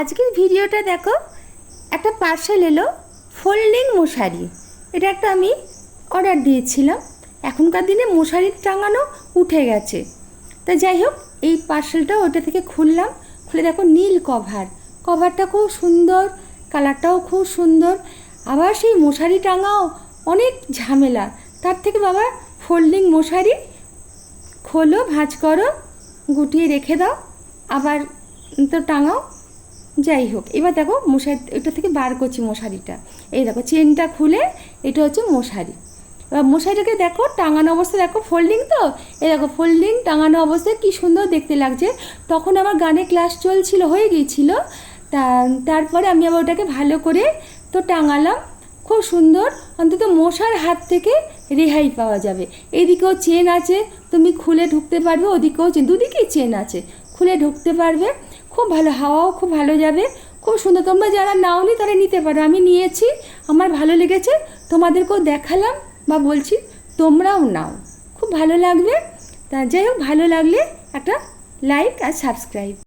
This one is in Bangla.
আজকের ভিডিওটা দেখো, একটা পার্সেল এলো ফোল্ডিং মশারি। এটা একটা আমি অর্ডার দিয়েছিলাম। এখনকার দিনে মশারি টাঙানো উঠে গেছে। তা যাই হোক, এই পার্সেলটা ওটা থেকে খুললাম। খুলে দেখো নীল কভারটা খুব সুন্দর, কালারটাও খুব সুন্দর। আবার সেই মশারি টাঙাও অনেক ঝামেলা। তার থেকে বাবা ফোল্ডিং মশারি খোলো, ভাঁজ করো, গুটিয়ে রেখে দাও, আবার তো টাঙাও। যাই হোক, এবার দেখো মশারি এটা থেকে বার করছি মশারিটা। এই দেখো চেনটা খুলে এটা হচ্ছে মশারি। এবার মশারিটাকে দেখো টাঙানো অবস্থায়, দেখো ফোল্ডিং তো, এই দেখো ফোল্ডিং টাঙানো অবস্থায় কী সুন্দর দেখতে লাগছে। তখন আমার গানে ক্লাস চলছিল, হয়ে গিয়েছিল। তারপরে আমি আবার ওটাকে ভালো করে তো টাঙালাম, খুব সুন্দর। অন্তত মশার হাত থেকে রেহাই পাওয়া যাবে। এইদিকেও চেন আছে, তুমি খুলে ঢুকতে পারবে, ওদিকেও চেন, দুদিকেই চেন আছে, খুলে ঢুকতে পারবে। খুব ভালো, হাওয়াও খুব ভালো যাবে, খুব সুন্দর। তোমরা যারা নাওনি তারা নিতে পারো, আমি নিয়েছি, আমার ভালো লেগেছে, তোমাদেরকেও দেখালাম বা বলছি তোমরাও নাও, খুব ভালো লাগবে। তা যাই হোক, ভালো লাগলে একটা লাইক আর সাবস্ক্রাইব।